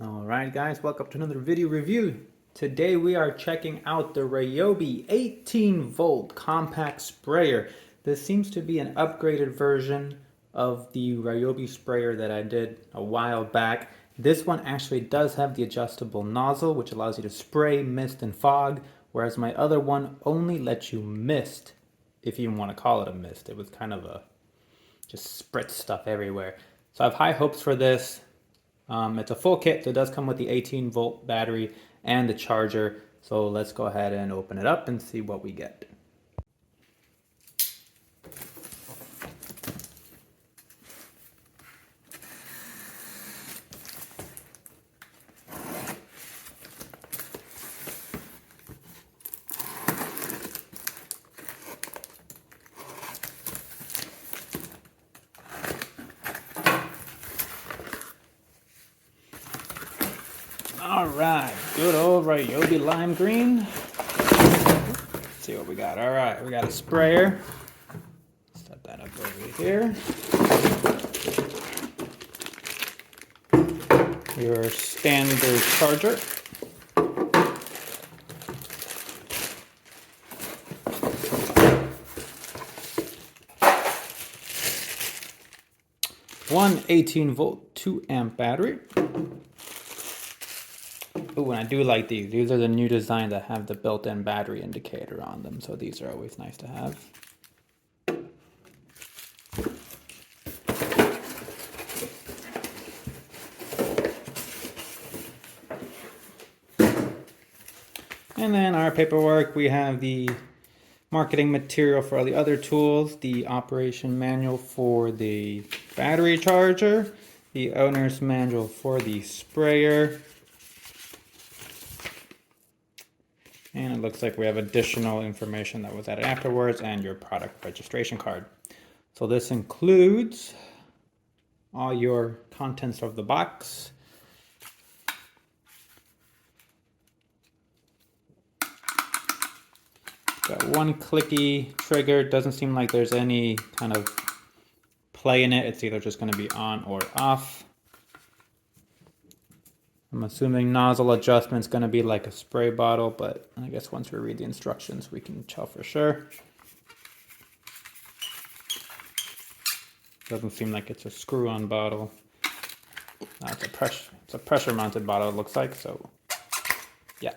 Alright guys, welcome to another video review. Today we are checking out the Ryobi 18 volt compact sprayer. This seems to be an upgraded version of the Ryobi sprayer that I did a while back. This one actually does have the adjustable nozzle, which allows you to spray, mist, and fog, whereas my other one only lets you mist, if you even want to call it a mist. It was kind of just spritz stuff everywhere. So I have high hopes for this. It's a full kit, so it does come with the 18 volt battery and the charger. So let's go ahead and open it up and see what we get. Alright, good old Ryobi lime green. Let's see what we got. Alright, we got a sprayer. Set that up over here. Your standard charger. One 18 volt 2 amp battery. Oh, and I do like these. These are the new designs that have the built-in battery indicator on them, so these are always nice to have. And then our paperwork, we have the marketing material for all the other tools, the operation manual for the battery charger, the owner's manual for the sprayer, and it looks like we have additional information that was added afterwards and your product registration card. So this includes all your contents of the box. Got one clicky trigger. Doesn't seem like there's any kind of play in it. It's either just going to be on or off. I'm assuming nozzle adjustment's going to be like a spray bottle, but I guess once we read the instructions, we can tell for sure. Doesn't seem like it's a screw-on bottle. It's a pressure-mounted bottle, it looks like. So, yeah.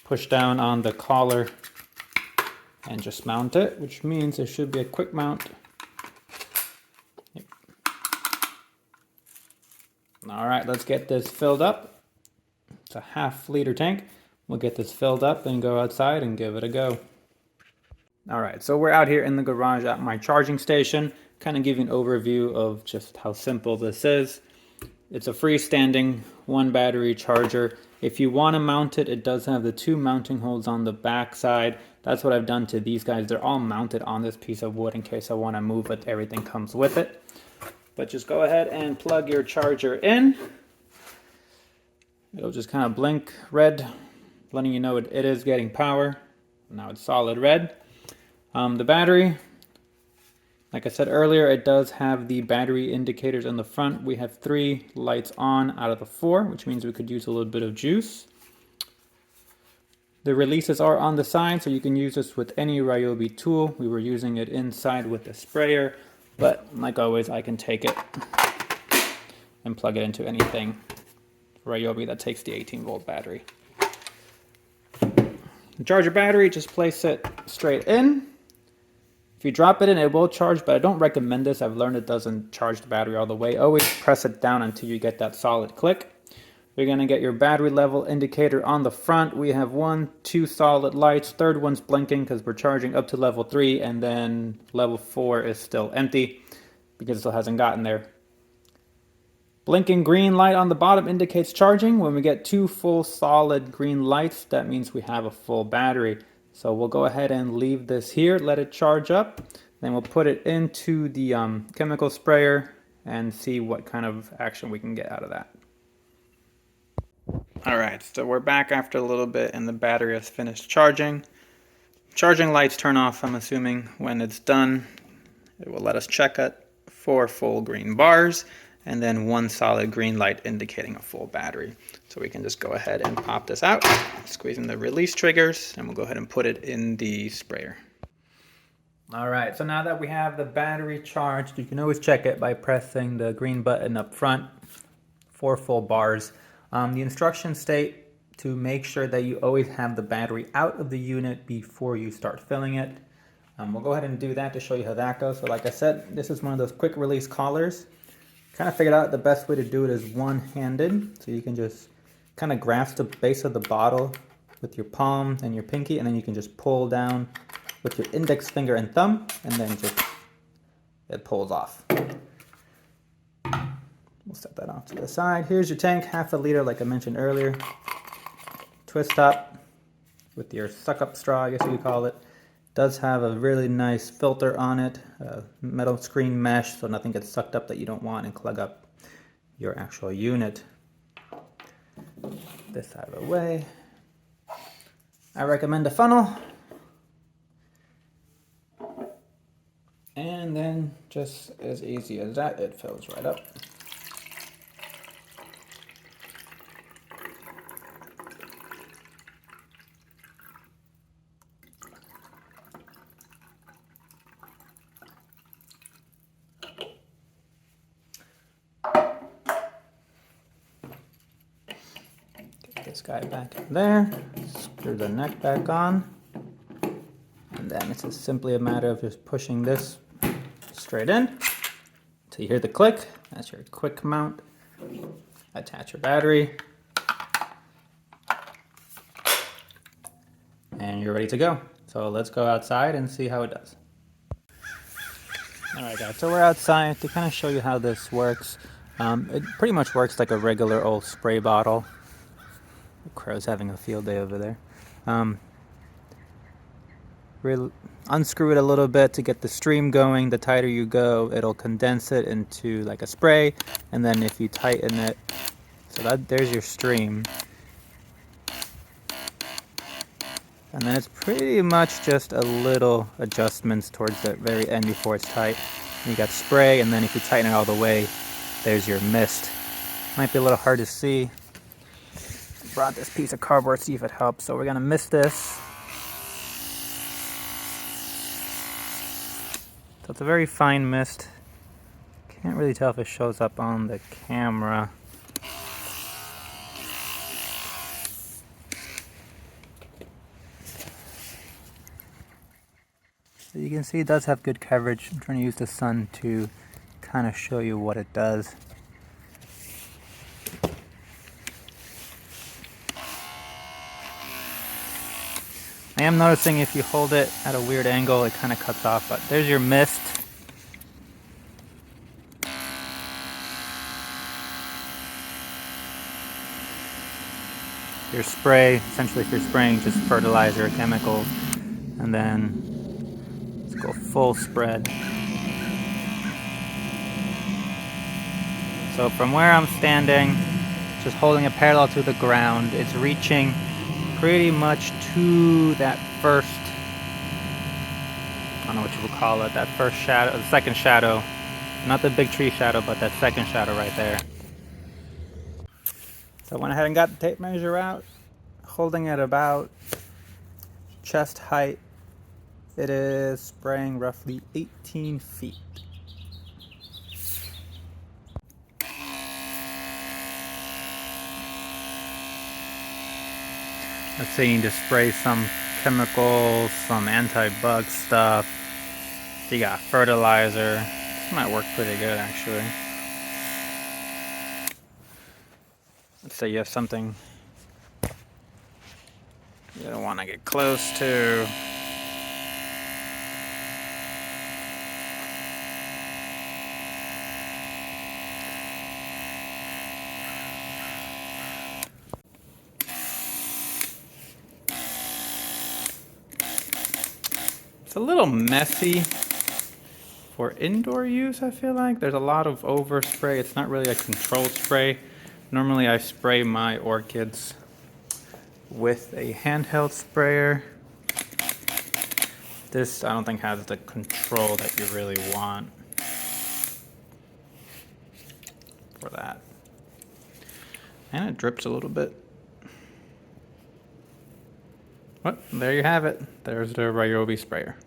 Push down on the collar and just mount it, which means there should be a quick mount. All right, let's get this filled up. It's a half-liter tank. We'll get this filled up and go outside and give it a go. All right, so we're out here in the garage at my charging station, kind of giving an overview of just how simple this is. It's a freestanding one battery charger. If you want to mount it, it does have the two mounting holes on the back side. That's what I've done to these guys. They're all mounted on this piece of wood in case I want to move it. Everything comes with it. But just go ahead and plug your charger in. It'll just kind of blink red, letting you know it is getting power. Now it's solid red. The battery, like I said earlier, it does have the battery indicators in the front. We have 3 lights on out of the 4, which means we could use a little bit of juice. The releases are on the side, so you can use this with any Ryobi tool. We were using it inside with the sprayer. But like always, I can take it and plug it into anything Ryobi that takes the 18 volt battery. The charger battery, just place it straight in. If you drop it in, it will charge, but I don't recommend this. I've learned it doesn't charge the battery all the way. Always press it down until you get that solid click. You're going to get your battery level indicator on the front. We have 2 solid lights. Third one's blinking because we're charging up to level 3, and then level 4 is still empty because it still hasn't gotten there. Blinking green light on the bottom indicates charging. When we get 2 full solid green lights, that means we have a full battery. So we'll go ahead and leave this here, let it charge up. Then we'll put it into the chemical sprayer and see what kind of action we can get out of that. Alright, so we're back after a little bit and the battery has finished charging. Charging lights turn off, I'm assuming, when it's done. It will let us check it 4 full green bars, and then one solid green light indicating a full battery. So we can just go ahead and pop this out, squeeze in the release triggers, and we'll go ahead and put it in the sprayer. All right, so now that we have the battery charged, you can always check it by pressing the green button up front, 4 full bars. The instructions state to make sure that you always have the battery out of the unit before you start filling it. We'll go ahead and do that to show you how that goes. So like I said, this is one of those quick release collars. Kind of figured out the best way to do it is one-handed. So you can just kind of grasp the base of the bottle with your palm and your pinky, and then you can just pull down with your index finger and thumb, and then just it pulls off. We'll set that off to the side. Here's your tank, 1/2 liter like I mentioned earlier. Twist top with your suck-up straw, I guess you could call it. Does have a really nice filter on it, metal screen mesh, so nothing gets sucked up that you don't want and clog up your actual unit. This out of the way. I recommend a funnel. And then just as easy as that, it fills right up. Get this guy back in there, screw the neck back on, and then it's just simply a matter of just pushing this straight in until you hear the click. That's your quick mount. Attach your battery, and you're ready to go. So let's go outside and see how it does. Alright guys, so we're outside to kind of show you how this works. It pretty much works like a regular old spray bottle. The crow's having a field day over there. Unscrew it a little bit to get the stream going. The tighter you go, it'll condense it into like a spray, and then if you tighten it, so there's your stream. And then it's pretty much just a little adjustments towards the very end before it's tight. And you got spray, and then if you tighten it all the way, there's your mist. Might be a little hard to see. Brought this piece of cardboard, see if it helps. So we're gonna mist this. So it's a very fine mist. Can't really tell if it shows up on the camera. So you can see it does have good coverage. I'm trying to use the sun to kind of show you what it does. I am noticing if you hold it at a weird angle, it kind of cuts off, but there's your mist. Your spray, essentially if you're spraying just fertilizer or chemicals, and then let's go full spread. So from where I'm standing, just holding it parallel to the ground, it's reaching pretty much to that first, I don't know what you would call it, that first shadow, the second shadow, not the big tree shadow, but that second shadow right there. So I went ahead and got the tape measure out, holding it about chest height. It is spraying roughly 18 feet. Let's say you need to spray some chemicals, some anti-bug stuff. So you got fertilizer. This might work pretty good actually. Let's say you have something you don't want to get close to. It's a little messy for indoor use, I feel like. There's a lot of overspray. It's not really a controlled spray. Normally I spray my orchids with a handheld sprayer. This I don't think has the control that you really want. for that. And it drips a little bit. Well, there you have it. There's the Ryobi sprayer.